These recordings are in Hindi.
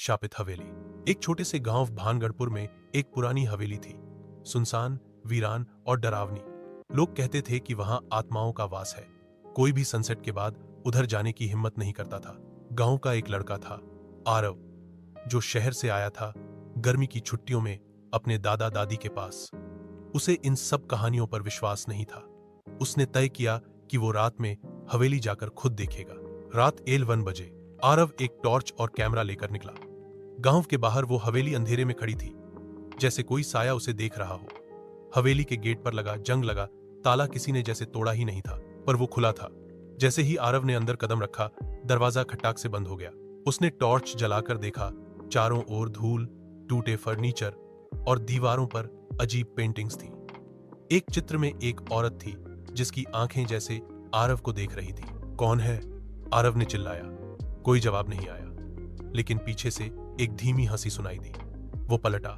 शापित हवेली। एक छोटे से गांव भानगढ़पुर में एक पुरानी हवेली थी, सुनसान, वीरान और डरावनी। लोग कहते थे कि वहां आत्माओं का वास है। कोई भी सनसेट के बाद उधर जाने की हिम्मत नहीं करता था। गांव का एक लड़का था, आरव, जो शहर से आया था गर्मी की छुट्टियों में अपने दादा दादी के पास। उसे इन सब कहानियों पर विश्वास नहीं था। उसने तय किया कि वो रात में हवेली जाकर खुद देखेगा। रात 1 बजे आरव एक टॉर्च और कैमरा लेकर निकला। गांव के बाहर वो हवेली अंधेरे में खड़ी थी, जैसे कोई साया उसे देख रहा हो। हवेली के गेट पर लगा जंग लगा ताला किसी ने जैसे तोड़ा ही नहीं था, पर वो खुला था। जैसे ही आरव ने अंदर कदम रखा, दरवाजा खटाक से बंद हो गया। उसने टॉर्च जलाकर देखा, चारों ओर धूल, टूटे फर्नीचर और दीवारों पर अजीब पेंटिंग्स थी। एक चित्र में एक औरत थी जिसकी आंखें जैसे आरव को देख रही थी। कौन है? आरव ने चिल्लाया। कोई जवाब नहीं आया, लेकिन पीछे से एक धीमी हंसी सुनाई दी। वो पलटा,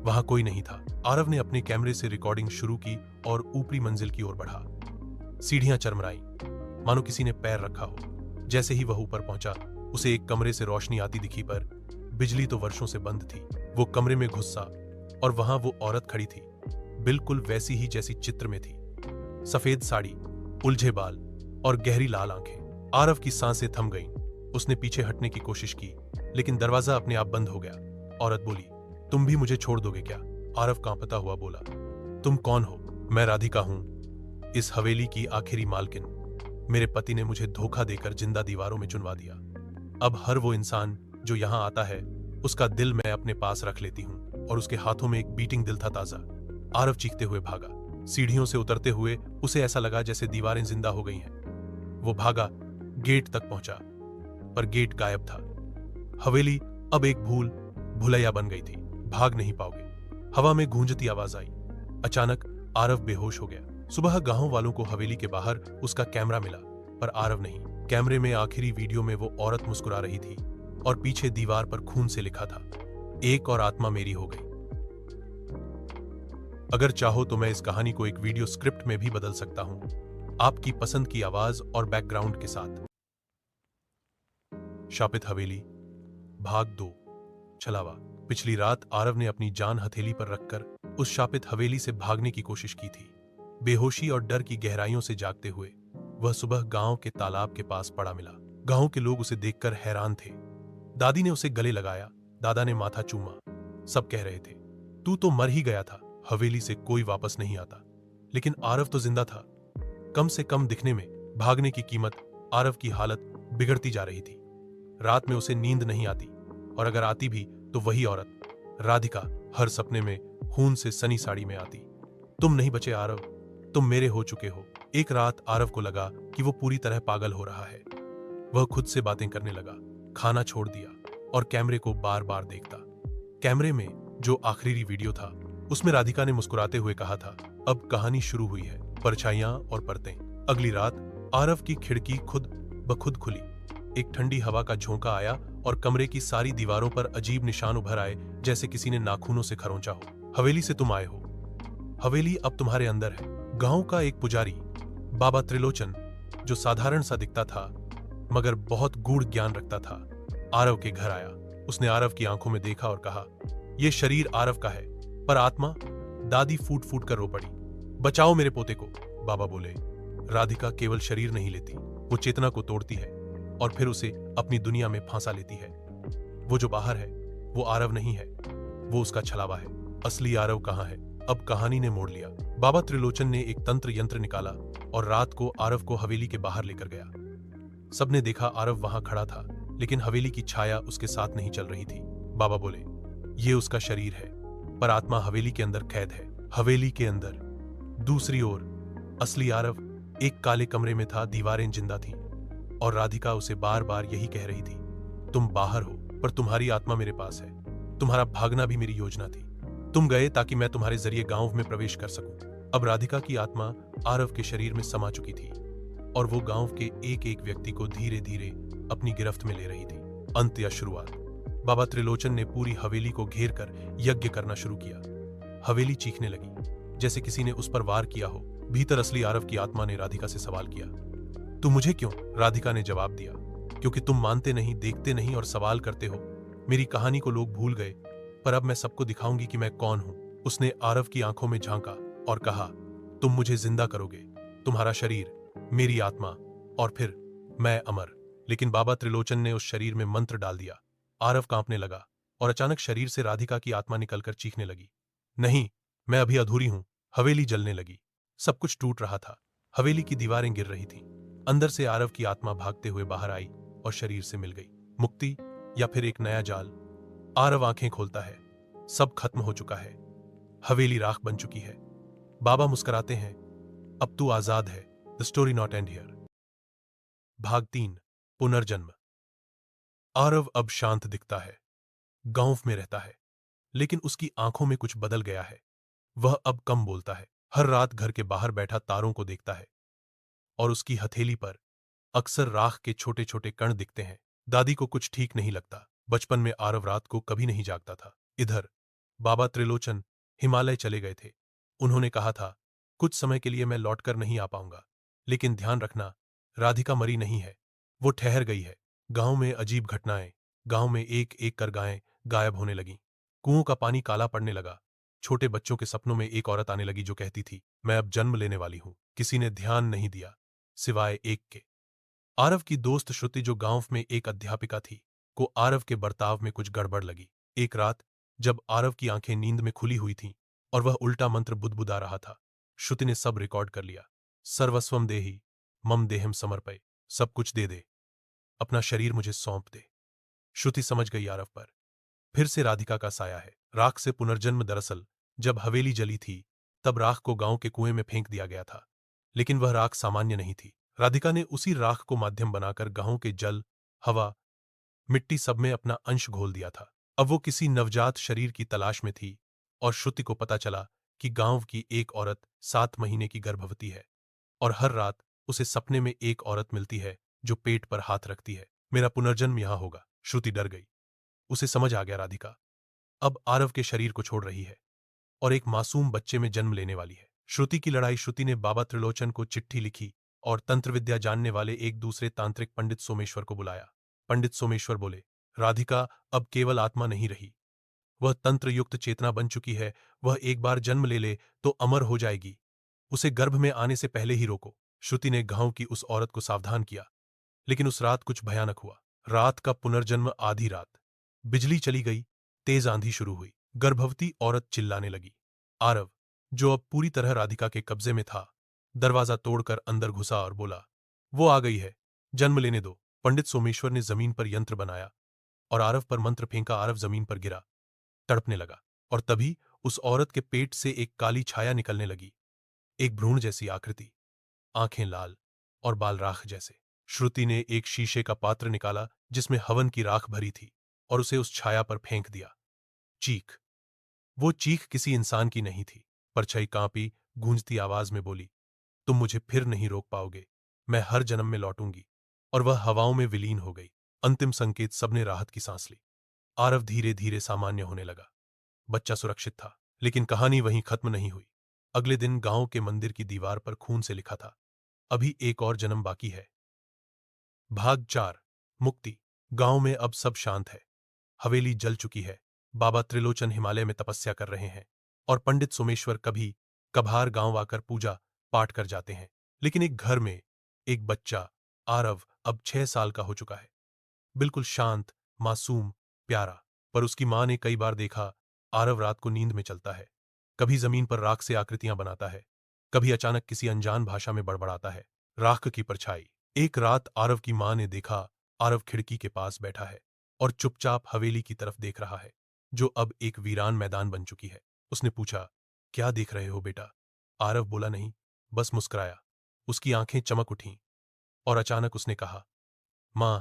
वहां कोई नहीं था। आरव ने अपने कैमरे से रिकॉर्डिंग शुरू की और ऊपरी मंजिल की ओर बढ़ा। सीढ़ियां चरमराई, मानो किसी ने पैर रखा हो। जैसे ही वह ऊपर पहुंचा, उसे एक कमरे से रोशनी आती दिखी, पर बिजली तो वर्षों से बंद थी। वो कमरे में घुसा और वहां वो औरत खड़ी थी, बिल्कुल वैसी ही जैसी चित्र में थी। सफेद साड़ी, उलझे बाल और गहरी लाल आंखें। आरव की सांसें थम गईं। उसने पीछे हटने की कोशिश की, लेकिन दरवाजा अपने आप बंद हो गया। औरत बोली, तुम भी मुझे छोड़ दोगे क्या? आरव कांपता हुआ बोला, तुम कौन हो? मैं राधिका हूं, इस हवेली की आखिरी मालकिन। मेरे पति ने मुझे धोखा देकर जिंदा दीवारों में चुनवा दिया। अब हर वो इंसान जो यहां आता है, उसका दिल मैं अपने पास रख लेती हूं। और उसके हाथों में एक बीटिंग दिल था, ताजा। आरव चीखते हुए भागा। सीढ़ियों से उतरते हुए उसे ऐसा लगा जैसे दीवारें जिंदा हो गई हैं। वो भागा, गेट तक पहुंचा, पर गेट गायब था। हवेली अब एक भुलैया बन गई थी। भाग नहीं पाओगे। हवा में गूंजती आवाज आई। अचानक आरव बेहोश हो गया। सुबह गांव वालों को हवेली के बाहर उसका कैमरा मिला, पर आरव नहीं। कैमरे में आखिरी वीडियो में वो औरत मुस्कुरा रही थी और पीछे दीवार पर खून से लिखा था, एक और आत्मा मेरी हो गई। अगर चाहो तो मैं इस कहानी को एक वीडियो स्क्रिप्ट में भी बदल सकता हूं, आपकी पसंद की आवाज और बैकग्राउंड के साथ। शापित हवेली, भाग 2, छलावा। पिछली रात आरव ने अपनी जान हथेली पर रखकर उस शापित हवेली से भागने की कोशिश की थी। बेहोशी और डर की गहराइयों से जागते हुए वह सुबह गांव के तालाब के पास पड़ा मिला। गांव के लोग उसे देखकर हैरान थे। दादी ने उसे गले लगाया, दादा ने माथा चूमा। सब कह रहे थे, तू तो मर ही गया था, हवेली से कोई वापस नहीं आता। लेकिन आरव तो जिंदा था। कम से कम दिखने में। भागने की कीमत। आरव की हालत बिगड़ती जा रही थी। रात में उसे नींद नहीं आती, और अगर आती भी तो वही औरत, राधिका, हर सपने में खून से सनी साड़ी में आती। तुम नहीं बचे आरव, तुम मेरे हो चुके हो। एक रात आरव को लगा कि वो पूरी तरह पागल हो रहा है। वह खुद से बातें करने लगा, खाना छोड़ दिया और कैमरे को बार बार देखता। कैमरे में जो आखिरी वीडियो था, उसमें राधिका ने मुस्कुराते हुए कहा था, अब कहानी शुरू हुई है, परछाइयां और परतें। अगली रात आरव की खिड़की खुद ब खुद खुली। एक ठंडी हवा का झोंका आया और कमरे की सारी दीवारों पर अजीब निशान उभर आए, जैसे किसी ने नाखूनों से खरोंचा हो। हवेली से तुम आए हो, हवेली अब तुम्हारे अंदर है। गांव का एक पुजारी, बाबा त्रिलोचन, जो साधारण सा दिखता था मगर बहुत गूढ़ ज्ञान रखता था, आरव के घर आया। उसने आरव की आंखों में देखा और कहा, यह शरीर आरव का है, पर आत्मा? दादी फूट फूट कर रो पड़ी। बचाओ मेरे पोते को, बाबा बोले। राधिका केवल शरीर नहीं लेती, वो चेतना को तोड़ती है और फिर उसे अपनी दुनिया में फांसा लेती है। वो जो बाहर है, वो आरव नहीं है, वो उसका छलावा है। असली आरव कहाँ है? अब कहानी ने मोड़ लिया। बाबा त्रिलोचन ने एक तंत्र यंत्र निकाला और रात को आरव को हवेली के बाहर लेकर गया। सबने देखा आरव वहां खड़ा था, लेकिन हवेली की छाया उसके साथ नहीं चल रही थी। बाबा बोले, ये उसका शरीर है, पर आत्मा हवेली के अंदर कैद है। हवेली के अंदर। दूसरी ओर असली आरव एक काले कमरे में था, दीवारें जिंदा थीं और राधिका उसे बार बार यही कह रही थी, तुम बाहर हो, पर तुम्हारी आत्मा मेरे पास है। तुम्हारा भागना भी मेरी योजना थी। तुम गए ताकि मैं तुम्हारे जरिए गांव में प्रवेश कर सकूं। अब राधिका की आत्मा आरव के शरीर में समा चुकी थी और वो गांव के एक एक व्यक्ति को धीरे धीरे अपनी गिरफ्त में ले रही थी। अंत या शुरुआत? बाबा त्रिलोचन ने पूरी हवेली को घेर कर यज्ञ करना शुरू किया। हवेली चीखने लगी, जैसे किसी ने उस पर वार किया हो। भीतर असली आरव की आत्मा ने राधिका से सवाल किया, तू मुझे क्यों? राधिका ने जवाब दिया, क्योंकि तुम मानते नहीं, देखते नहीं और सवाल करते हो। मेरी कहानी को लोग भूल गए, पर अब मैं सबको दिखाऊंगी कि मैं कौन हूं। उसने आरव की आंखों में झांका और कहा, तुम मुझे जिंदा करोगे, तुम्हारा शरीर, मेरी आत्मा, और फिर मैं अमर। लेकिन बाबा त्रिलोचन ने उस शरीर में मंत्र डाल दिया। आरव कांपने लगा और अचानक शरीर से राधिका की आत्मा निकलकर चीखने लगी, नहीं, मैं अभी अधूरी हूं। हवेली जलने लगी, सब कुछ टूट रहा था, हवेली की दीवारें गिर रही थीं। अंदर से आरव की आत्मा भागते हुए बाहर आई और शरीर से मिल गई। मुक्ति या फिर एक नया जाल? आरव आंखें खोलता है, सब खत्म हो चुका है, हवेली राख बन चुकी है। बाबा मुस्कुराते हैं, अब तू आजाद है, the story not and here. भाग 3, पुनर्जन्म। आरव अब शांत दिखता है, गांव में रहता है, लेकिन उसकी आंखों में कुछ बदल गया है। वह अब कम बोलता है, हर रात घर के बाहर बैठा तारों को देखता है, और उसकी हथेली पर अक्सर राख के छोटे छोटे कण दिखते हैं। दादी को कुछ ठीक नहीं लगता। बचपन में आरव रात को कभी नहीं जागता था। इधर बाबा त्रिलोचन हिमालय चले गए थे। उन्होंने कहा था, कुछ समय के लिए मैं लौटकर नहीं आ पाऊंगा, लेकिन ध्यान रखना, राधिका मरी नहीं है, वो ठहर गई है। गांव में अजीब घटनाएं। गांव में एक एक कर गायें गायब होने लगीं। कुओं का पानी काला पड़ने लगा। छोटे बच्चों के सपनों में एक औरत आने लगी जो कहती थी, मैं अब जन्म लेने वाली हूं। किसी ने ध्यान नहीं दिया, सिवाय एक के। आरव की दोस्त श्रुति, जो गांव में एक अध्यापिका थी, को आरव के बर्ताव में कुछ गड़बड़ लगी। एक रात जब आरव की आंखें नींद में खुली हुई थीं और वह उल्टा मंत्र बुदबुदा रहा था, श्रुति ने सब रिकॉर्ड कर लिया। सर्वस्वम देहि मम देहम समर्पय, सब कुछ दे दे, अपना शरीर मुझे सौंप दे। श्रुति समझ गई आरव पर फिर से राधिका का साया है। राख से पुनर्जन्म। दरअसल जब हवेली जली थी, तब राख को गांव के कुएं में फेंक दिया गया था, लेकिन वह राख सामान्य नहीं थी। राधिका ने उसी राख को माध्यम बनाकर गांव के जल, हवा, मिट्टी सब में अपना अंश घोल दिया था। अब वो किसी नवजात शरीर की तलाश में थी, और श्रुति को पता चला कि गांव की एक औरत 7 महीने की गर्भवती है, और हर रात उसे सपने में एक औरत मिलती है जो पेट पर हाथ रखती है। मेरा पुनर्जन्म यहां होगा। श्रुति डर गई। उसे समझ आ गया, राधिका अब आरव के शरीर को छोड़ रही है और एक मासूम बच्चे में जन्म लेने वाली है। श्रुति की लड़ाई। श्रुति ने बाबा त्रिलोचन को चिट्ठी लिखी और तंत्र विद्या जानने वाले एक दूसरे तांत्रिक पंडित सोमेश्वर को बुलाया। पंडित सोमेश्वर बोले, राधिका अब केवल आत्मा नहीं रही, वह तंत्र युक्त चेतना बन चुकी है। वह एक बार जन्म ले ले तो अमर हो जाएगी, उसे गर्भ में आने से पहले ही रोको। श्रुति ने गांव की उस औरत को सावधान किया, लेकिन उस रात कुछ भयानक हुआ। रात का पुनर्जन्म। आधी रात बिजली चली गई, तेज आंधी शुरू हुई, गर्भवती औरत चिल्लाने लगी। आरव, जो अब पूरी तरह राधिका के कब्जे में था, दरवाजा तोड़कर अंदर घुसा और बोला, वो आ गई है, जन्म लेने दो। पंडित सोमेश्वर ने जमीन पर यंत्र बनाया और आरव पर मंत्र फेंका। आरव जमीन पर गिरा, तड़पने लगा, और तभी उस औरत के पेट से एक काली छाया निकलने लगी, एक भ्रूण जैसी आकृति, आंखें लाल और बाल राख जैसे। श्रुति ने एक शीशे का पात्र निकाला जिसमें हवन की राख भरी थी, और उसे उस छाया पर फेंक दिया। चीख। वो चीख किसी इंसान की नहीं थी। परछाई कांपी, गूंजती आवाज में बोली, तुम मुझे फिर नहीं रोक पाओगे, मैं हर जन्म में लौटूंगी। और वह हवाओं में विलीन हो गई। अंतिम संकेत। सबने राहत की सांस ली। आरव धीरे धीरे सामान्य होने लगा। बच्चा सुरक्षित था, लेकिन कहानी वहीं खत्म नहीं हुई। अगले दिन गांव के मंदिर की दीवार पर खून से लिखा था, अभी एक और जन्म बाकी है। भाग 4, मुक्ति। गांव में अब सब शांत है। हवेली जल चुकी है। बाबा त्रिलोचन हिमालय में तपस्या कर रहे हैं, और पंडित सोमेश्वर कभी कभार गांव आकर पूजा पाठ कर जाते हैं। लेकिन एक घर में एक बच्चा, आरव, अब 6 साल का हो चुका है, बिल्कुल शांत, मासूम, प्यारा। पर उसकी मां ने कई बार देखा, आरव रात को नींद में चलता है, कभी जमीन पर राख से आकृतियां बनाता है, कभी अचानक किसी अनजान भाषा में बड़बड़ाता है। राख की परछाई। एक रात आरव की मां ने देखा, आरव खिड़की के पास बैठा है और चुपचाप हवेली की तरफ देख रहा है, जो अब एक वीरान मैदान बन चुकी है। उसने पूछा, क्या देख रहे हो बेटा? आरव बोला, नहीं, बस मुस्कुराया। उसकी आंखें चमक उठीं, और अचानक उसने कहा, मां,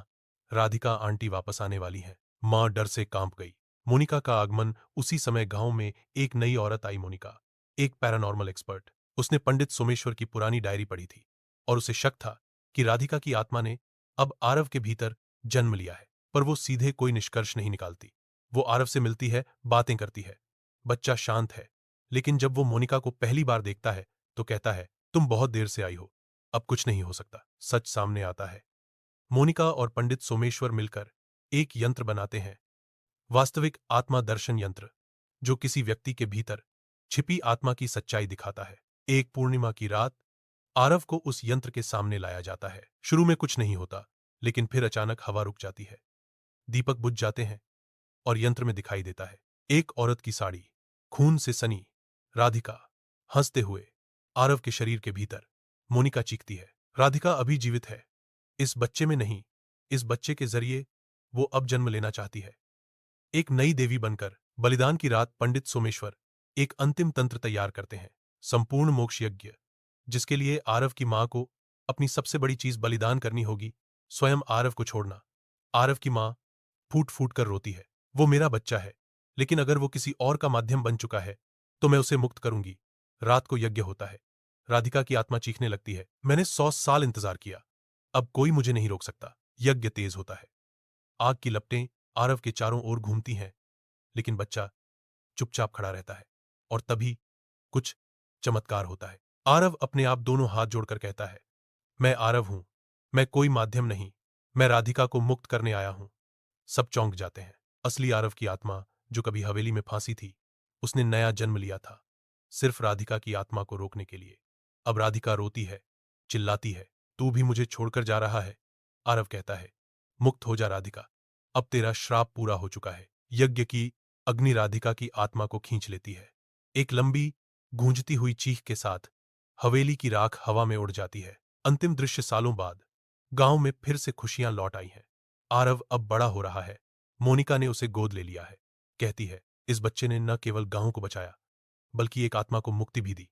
राधिका आंटी वापस आने वाली हैं। मां डर से कांप गई। मोनिका का आगमन। उसी समय गांव में एक नई औरत आई, मोनिका, एक पैरानॉर्मल एक्सपर्ट। उसने पंडित सोमेश्वर की पुरानी डायरी पढ़ी थी, और उसे शक था कि राधिका की आत्मा ने अब आरव के भीतर जन्म लिया है। पर वो सीधे कोई निष्कर्ष नहीं निकालती। वो आरव से मिलती है, बातें करती है। बच्चा शांत है, लेकिन जब वो मोनिका को पहली बार देखता है तो कहता है, तुम बहुत देर से आई हो, अब कुछ नहीं हो सकता। सच सामने आता है। मोनिका और पंडित सोमेश्वर मिलकर एक यंत्र बनाते हैं वास्तविक आत्मा दर्शन यंत्र, जो किसी व्यक्ति के भीतर छिपी आत्मा की सच्चाई दिखाता है। एक पूर्णिमा की रात आरव को उस यंत्र के सामने लाया जाता है। शुरू में कुछ नहीं होता, लेकिन फिर अचानक हवा रुक जाती है, दीपक बुझ जाते हैं और यंत्र में दिखाई देता है एक औरत की साड़ी, खून से सनी राधिका। हंसते हुए आरव के शरीर के भीतर मोनिका चीखती है, राधिका अभी जीवित है, इस बच्चे में नहीं, इस बच्चे के जरिए वो अब जन्म लेना चाहती है। एक नई देवी बनकर। बलिदान की रात पंडित सोमेश्वर एक अंतिम तंत्र तैयार करते हैं, संपूर्ण मोक्ष यज्ञ, जिसके लिए आरव की मां को अपनी सबसे बड़ी चीज बलिदान करनी होगी, स्वयं आरव को छोड़ना। आरव की मां फूट फूट कर रोती है, वो मेरा बच्चा है, लेकिन अगर वो किसी और का माध्यम बन चुका है तो मैं उसे मुक्त करूंगी। रात को यज्ञ होता है। राधिका की आत्मा चीखने लगती है, मैंने 100 साल इंतजार किया, अब कोई मुझे नहीं रोक सकता। यज्ञ तेज होता है। आग की लपटें आरव के चारों ओर घूमती हैं, लेकिन बच्चा चुपचाप खड़ा रहता है। और तभी कुछ चमत्कार होता है। आरव अपने आप दोनों हाथ जोड़कर कहता है, मैं आरव हूं, मैं कोई माध्यम नहीं, मैं राधिका को मुक्त करने आया हूं। सब चौंक जाते हैं। असली आरव की आत्मा, जो कभी हवेली में फांसी थी, उसने नया जन्म लिया था, सिर्फ राधिका की आत्मा को रोकने के लिए। अब राधिका रोती है, चिल्लाती है, तू भी मुझे छोड़कर जा रहा है। आरव कहता है, मुक्त हो जा राधिका, अब तेरा श्राप पूरा हो चुका है। यज्ञ की अग्नि राधिका की आत्मा को खींच लेती है। एक लंबी गूंजती हुई चीख के साथ हवेली की राख हवा में उड़ जाती है। अंतिम दृश्य सालों बाद गांव में फिर से खुशियां लौट आई हैं। आरव अब बड़ा हो रहा है। मोनिका ने उसे गोद ले लिया है। कहती है, इस बच्चे ने न केवल गांव को बचाया, बल्कि एक आत्मा को मुक्ति भी दी।